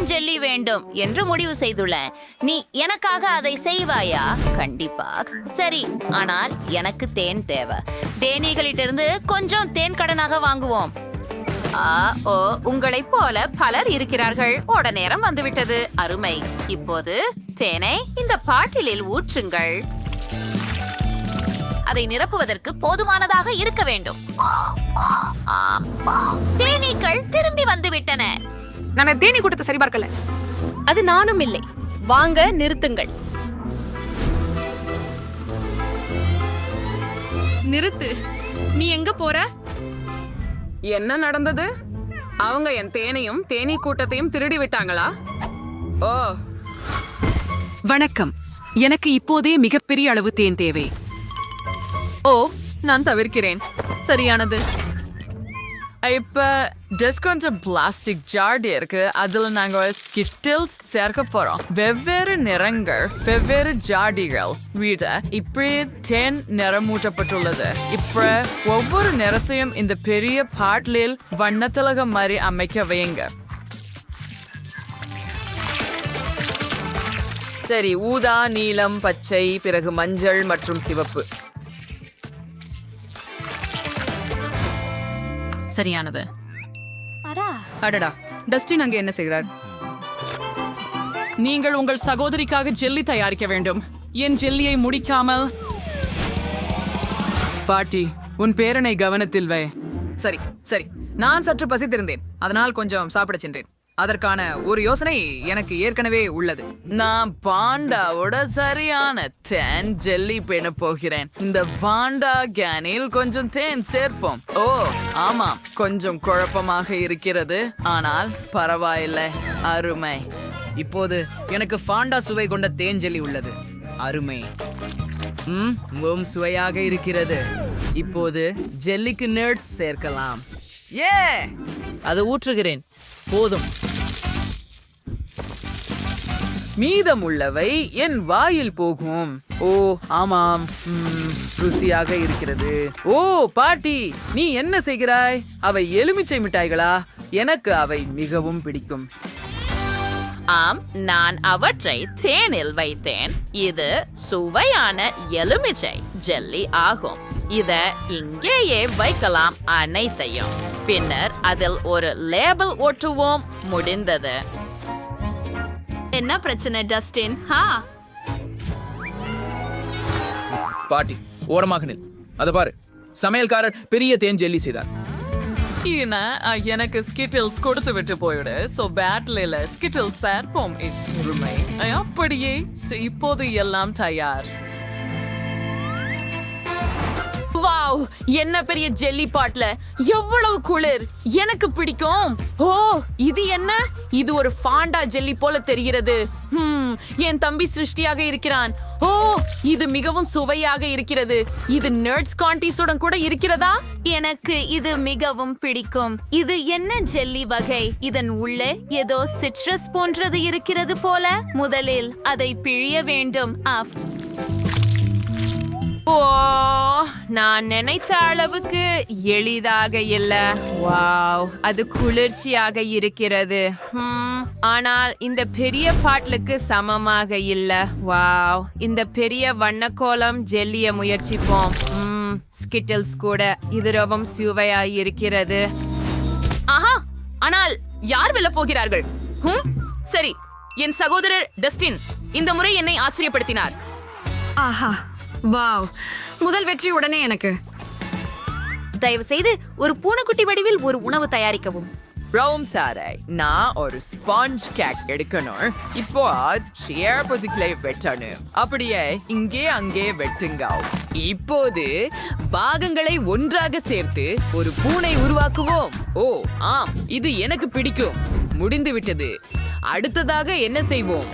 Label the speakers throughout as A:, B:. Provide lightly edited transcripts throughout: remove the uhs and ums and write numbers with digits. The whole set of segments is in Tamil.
A: தேன் ஜெல்லி வேண்டும் என்று முடிவு செய்துள்ளேன். நீ எனக்காக அதை செய்வாயா? கண்டிப்பாக. சரி, ஆனால் எனக்கு தேன் தேவை. தேனீகளிட்டிருந்து கொஞ்சம் தேன் கடனாக வாங்குவோம். உங்களைப் போல பலர் இருக்கிறார்கள். ஓட நேரம் வந்துவிட்டது. அருமை. இப்போது தேனை இந்த பாட்டிலில் ஊற்றுங்கள். அதை நிரப்புவதற்கு போதுமானதாக இருக்க வேண்டும். தேனீக்கள் திரும்பி வந்துவிட்டன.
B: நான் தேனீ கூட்டத்தை சரிபார்க்கல.
C: அது நானும் இல்லை. வாங்க, நிறுத்துங்கள்.
B: நிறுத்து. நீ எங்க போற?
D: என்ன நடந்தது? அவங்க என் தேனையும் தேனீ கூட்டத்தையும் திருடி விட்டாங்களா? ஓ,
E: வணக்கம். எனக்கு இப்போதே மிகப்பெரிய அளவு தேன் தேவை.
F: ஓ, நான் தவிர்க்கிறேன். சரியானது. இப்ப டிஸ்கவுண்ட் பிளாஸ்டிக் ஜாடி இருக்கு. அதுல நாங்க ஸ்கிட்டில்ஸ் சேர்க்க போறோம். வெவ்வேறு நிறங்கள், வெவ்வேறு ஜாடிகள். வீட இப்படி தேன் நிறமூட்டப்பட்டுள்ளது. இப்ப ஒவ்வொரு நிறத்தையும் இந்த பெரிய பாட்டிலில் வண்ணத்திலகம் மாதிரி அமைக்க வையுங்க.
G: சரி, ஊதா, நீலம், பச்சை, பிறகு மஞ்சள் மற்றும் சிவப்பு.
E: சரியானது.
B: அடடா, டஸ்டின் அங்க என்ன செய்கிறார்?
F: நீங்கள் உங்கள் சகோதரிக்காக ஜெல்லி தயாரிக்க வேண்டும். என் ஜெல்லியை முடிக்காமல்.
G: பாட்டி, உன் பேரனை கவனத்தில் வை. சரி சரி, நான் சற்று பசித்திருந்தேன், அதனால் கொஞ்சம் சாப்பிட சென்றேன். அதற்கான ஒரு யோசனை எனக்கு ஏற்கனவே உள்ளது.
F: நான் பாண்டாவோட சரியான தேன் ஜெல்லி பண்ண போகிறேன். இந்த பாண்டா கேனில் கொஞ்சம் தேன் சேர்ப்போம். ஓ ஆமாம், கொஞ்சம் குழப்பமாக இருக்கிறது, ஆனால் பரவாயில்லை. அருமை.
G: இப்போது எனக்கு ஃபாண்டா சுவை கொண்ட தேன் ஜெல்லி உள்ளது. அருமை. மிகவும் சுவையாக இருக்கிறது. இப்போது ஜெல்லிக்கு நட்ஸ் சேர்க்கலாம்.
F: அதை ஊற்றுகிறேன். போதும்.
G: மீதம் உள்ளவை என் வாயில் போகும். ஓ ஆமாம், ருசியாக இருக்கிறது. ஓ பாட்டி, நீ என்ன செய்கிறாய்? அவை எலுமிச்சை மிட்டாய்களா? எனக்கு அவை மிகவும் பிடிக்கும்.
A: ஆம், நான் அவற்றை தேனில் வைத்தேன். இது சுவையான எலுமிச்சை ஜெல்லி ஆகும். இத இங்கேயே வைக்கலாம் அனைத்தையும். பின்னர் அதில் ஒரு லேபிள் ஒட்டுவோம். முடிந்தது. என்ன பிரச்சனை டஸ்டின்?
H: பாட்டி, ஓரமாக நில். அத பாரு, சமையல்காரர் பெரிய தேன் ஜெல்லி செய்தார்.
F: எனக்கு ஸ்கிட்டில்ஸ் கொடுத்து விட்டு போயிடு. சோ பேட்ல ஸ்கிட்டில்ஸ் சேர்ப்போம். அப்படியே இப்போது எல்லாம் தயார்.
A: வாவ், என்ன பெரிய ஜெல்லி பாட்ல, எவ்வளவு குளிர். எனக்கு பிடிக்கும். ஓ, இது என்ன? இது ஒரு ஃபாண்டா ஜெல்லி போல தெரிகிறது. என் தம்பி சிருஷ்டியாக இருக்கிறான். ஓ, இது மிகவும் சுவையாக இருக்கிறது. இது நட்ஸ் கான்டிஸுடன் கூட இருக்கிறதா? எனக்கு இது மிகவும் பிடிக்கும். இது என்ன ஜெல்லி வகை? இதன் உள்ளே ஏதோ சிட்ரஸ் போன்றது இருக்கிறது போல. முதலில் அதை பிழிய வேண்டும். ஓ, நான் நினைத்த அளவுக்கு எளிதாக இல்ல. வாவ், அது குளிர்ச்சியாக இருக்கிறது. ஆனால் இந்த பெரிய பாட்டிலுக்கு சமமாக இல்ல. வாவ், இந்த பெரிய வண்ணக்கோலம் ஜெல்லிய முயற்சிப்போம். ஸ்கிட்டில்ஸ் கூட இது ரொம்பவும் சுவையாய் இருக்கிறது. ஆஹா, ஆனால் யார் வெல்ல போகிறார்கள்? சரி, என் சகோதரர் டஸ்டின் இந்த முறை என்னை ஆச்சரியப்படுத்தினார்.
I: ஆஹா, வாவ், முதல் வெற்றி உடனே எனக்கு.
C: தயவு செய்து ஒரு பூனைக்குட்டி வடிவில் ஒரு உணவு தயாரிக்கவும்.
G: ரோம் சாரை, நான் ஒரு ஸ்பாஞ்ச் கேக் எடுக்கணும். இப்போ ஷேர் பொதுக்களை வெட்டணும். அப்படியே இங்கே அங்கே வெட்டுங்க. இப்போது பாகங்களை ஒன்றாக சேர்த்து ஒரு பூனை உருவாக்குவோம். ஓ ஆம், இது எனக்கு பிடிக்கும். முடிந்து விட்டது. அடுத்ததாக என்ன செய்வோம்?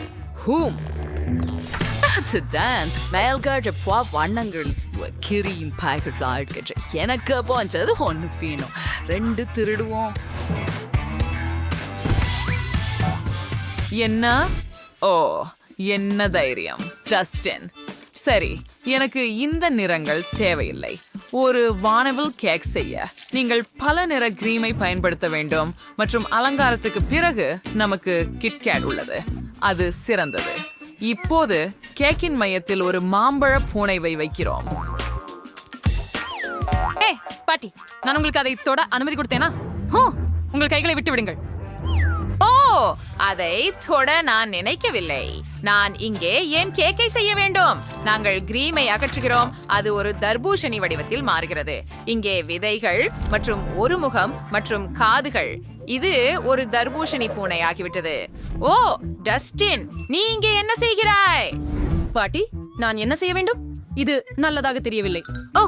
G: எனக்கு போன்றது ஒண்ணு வேணும். 2 திருடுவோம்.
F: என்ன? ஓ, என்ன தைரியம் டஸ்டின். சரி, எனக்கு இந்த நிறங்கள் தேவையில்லை. ஒரு வானவில் கேக் செய்ய நீங்கள் பல நிற கிரீமை பயன்படுத்த வேண்டும் மற்றும் அலங்காரத்துக்கு பிறகு நமக்கு கிட்கேட் உள்ளது. அது சிறந்தது. இப்போது கேக்கின் மையத்தில் ஒரு மாம்பழ பூனைவை வைக்கிறோம்.
E: பாட்டி, நான் உங்களுக்கு அதை தொட அனுமதி கொடுத்தேனா? உங்கள் கைகளை விட்டு விடுங்கள்.
A: ஓ, அதை தொட நான் நினைக்கவில்லை. நான் இங்கே ஏன் கேக்கை செய்ய வேண்டும்? நாங்கள் கிரீமை அகற்றுகிறோம். அது ஒரு தர்பூசணி வடிவத்தில் மாறுகிறது. இங்கே விதைகள் மற்றும் ஒரு முகம் மற்றும் காதுகள். இது ஒரு தர்பூசணி பூனை ஆகிவிட்டது. ஓ, டஸ்டின், நீ இங்கே என்ன செய்கிறாய்?
E: பாட்டி, நான் என்ன செய்ய வேண்டும்? இது நல்லதாக தெரியவில்லை.
A: ஓ,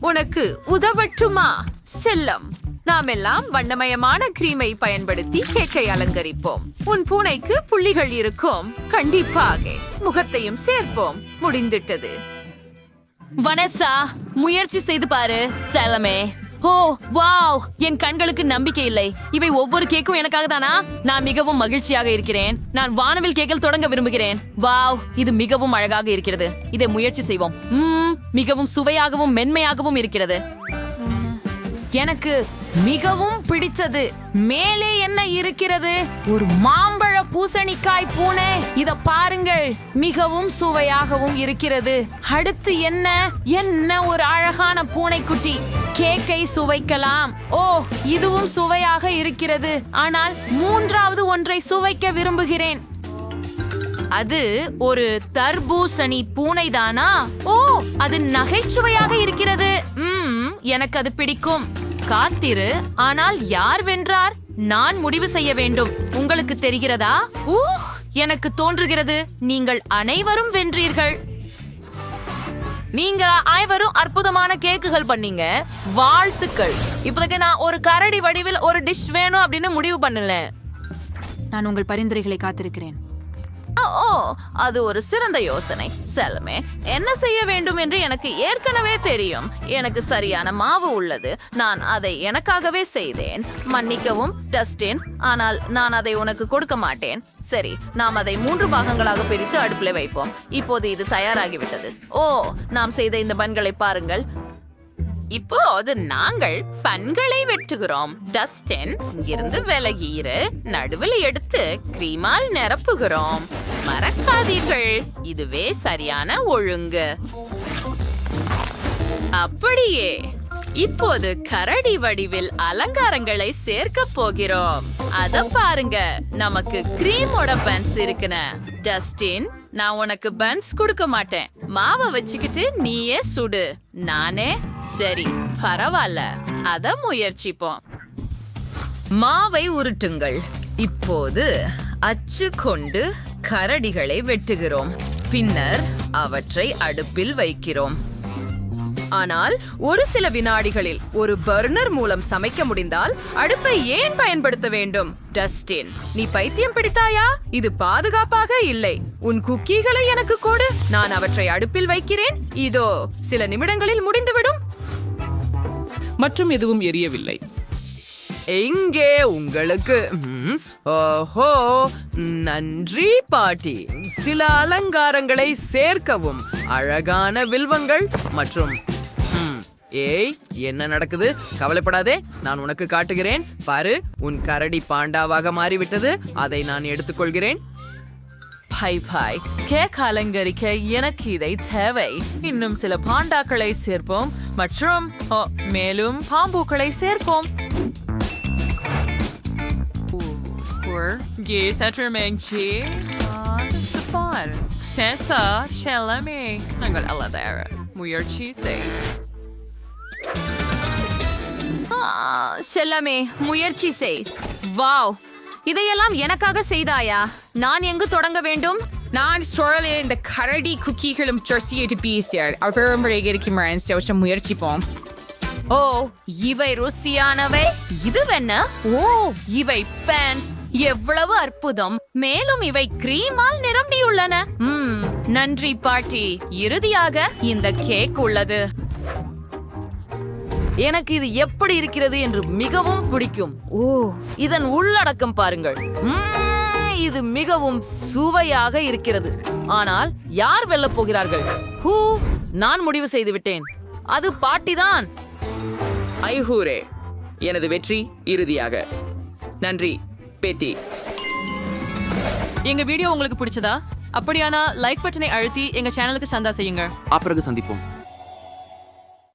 A: உனக்கு உதவட்டுமா செல்லம்? நாம் எல்லாம் வண்ணமயமான கிரீமை பயன்படுத்தி கேக்கை அலங்கரிப்போம். உன் பூனைக்கு புள்ளிகள் இருக்கும். கண்டிப்பாக முகத்தையும் சேர்ப்போம். முடிந்துட்டது.
E: வனசா, முயற்சி செய்து பாரு. செல்லமே. ஓ வாவ், என் கண்களுக்கு நம்பிக்கை இல்லை. இவை ஒவ்வொரு கேக்கும் எனக்காக தானா? நான் மிகவும் மகிழ்ச்சியாக இருக்கிறேன். நான் வானவில் கேக்கில் தொடங்க விரும்புகிறேன். வாவ், இது மிகவும் அழகாக இருக்கிறது. இதை முயற்சி செய்வோம். மிகவும் சுவையாகவும் மென்மையாகவும் இருக்கிறது. எனக்கு மிகவும் பிடிச்சது. மேலே என்ன இருக்கிறது? ஒரு மாம்பழ பூசணிக்காய் பூனை. இத பாருங்கள், மிகவும் சுவையாகவும் இருக்கிறது. அடுத்து என்ன? என்ன ஒரு அழகான பூனைக்குட்டி. கேக்கை சுவைக்கலாம். ஓ, இதுவும் சுவையாக இருக்கிறது. ஆனால் மூன்றாவது ஒன்றை சுவைக்க விரும்புகிறேன்.
A: அது ஒரு தர்பூசணி பூனைதானா? ஓ, அது நகைச்சுவையாக இருக்கிறது. எனக்கு அது பிடிக்கும். காத்திரு. ஆனால் யார் வென்றார்? நான் முடிவு செய்ய வேண்டும். உங்களுக்கு தெரிகிறதா? எனக்கு தோன்றுகிறது நீங்கள் அனைவரும் வென்றீர்கள்.
E: நீங்க ஐவரும் அற்புதமான கேக்குகள் பண்ணீங்க. வாழ்த்துக்கள். இப்போதைக்கு நான் ஒரு கரடி வடிவில் ஒரு டிஷ் வேணும் அப்படின்னு முடிவு பண்ணல. நான் உங்கள் பரிந்துரைகளை காத்திருக்கிறேன்.
A: ஓ, அது ஒரு சிறந்த யோசனை. செல்லமே, என்ன செய்ய வேண்டும் என்று எனக்கு ஏற்கனவே தெரியும். எனக்கு சரியான மாவு உள்ளது. நான் அதை எனக்காகவே செய்தேன். மன்னிக்கவும் டஸ்டின், ஆனால் நான் அதை உனக்கு கொடுக்க மாட்டேன். சரி, நாம் அதை 3 பாகங்களாக பிரித்து அடுப்பில் வைப்போம். இப்போது இது தயாராகிவிட்டது. ஓ, நாம் செய்த இந்த பன்களை பாருங்கள். இப்போது நாங்கள் பன்களை வெட்டுகிறோம். டஸ்டின், இங்கிருந்து விலகியிரு. நடுவில் எடுத்து கிரீமால் நிரப்புகிறோம். மறக்காதீர்கள், இதுவே சரியான ஒழுங்கு. அப்படியே. இப்போது கரடி வடிவில் அலங்காரங்களை சேர்க்க போகிறோம். அத பாருங்க, நமக்கு கிரீமோட பன்ஸ் இருக்குன. டஸ்டின், நான் உனக்கு பன்ஸ் கொடுக்க மாட்டேன். மாவை வச்சுக்கிட்டு நீயே சுடு. நானே? சரி, பரவாயில்ல. அத முயற்சிப்போம்.
G: மாவை உருட்டுங்கள். இப்போது அச்சு கொண்டு கரடிகளை வெட்டுகிறோம். பின்னர் அவற்றை அடுப்பில் வைக்கிறோம்.
D: ஆனால் ஒரு சில வினாடிகளில் ஒரு பர்னர் மூலம் சமைக்க முடிந்தால் அடுப்பை ஏன் பயன்படுத்த வேண்டும்? டஸ்டின், நீ பைத்தியம் பிடித்தாயா? இது பாதுகாப்பாக இல்லை. உன் குக்கீகளை எனக்கு கொடு. நான் அவற்றை அடுப்பில் வைக்கிறேன். இதோ சில நிமிடங்களில் முடிந்துவிடும்.
H: மற்றும் எதுவும் எரியவில்லை.
G: எங்கே உங்களுக்கு ஓஹோ, நன்றி பாட்டி. சில அலங்காரங்களை சேர்க்கவும். அழகான வில்வங்கள் மற்றும் ஏய், என்ன நடக்குது? கவலைப்படாதே, நான் உனக்கு காட்டுகிறேன். பாரு, உன் கரடி பாண்டாவாக மாறிவிட்டது. அதை நான் எடுத்துக்கொள்கிறேன்.
F: பாய் கேக் அலங்கரிக்க எனக்கு இதை தேவை. இன்னும் சில பாண்டாக்களை சேர்ப்போம் மற்றும் மேலும் பாம்புக்களை சேர்ப்போம். முயற்சி செய்.
A: செல்லமே, முயற்சி செய். வாவ், இதையெல்லாம் எனக்காக செய்தாயா? நான் எங்கு தொடங்க வேண்டும்?
D: நான் சொல்லலையே, இந்த கரடி குக்கீகளும் ஜெர்சியை பீசியார் அவர் முயற்சிப்போம்.
E: ஓ, இவை ருசியானவை. இதுவென்ன? ஓ, இவை பேன்ஸ். எவ்வளவு அற்புதம். மேலும் இவை கிரீமால் நிரம்பியுள்ளன. நன்றி பாட்டி. இறுதியாக இந்த கேக் உள்ளது.
A: எனக்கு இது எப்படி இருக்கிறது என்று மிகவும் பிடிக்கும். ஓ, இதன் உள்ளடக்கம் பாருங்கள். இது மிகவும் சுவையாக இருக்கிறது. ஆனால் யார் வெல்லப் போகிறார்கள்? நான் முடிவு செய்து விட்டேன்.
E: அது பாட்டிதான்.
H: ஐஹூரே, எனது வெற்றி இறுதியாக. நன்றி பேத்தி.
E: எங்க வீடியோ உங்களுக்கு பிடிச்சதா? அப்படியானா லைக் பட்டனை அழுத்தி எங்க சேனலுக்கு சந்தா செய்யுங்க.
J: அப்பிறகு சந்திப்போம்.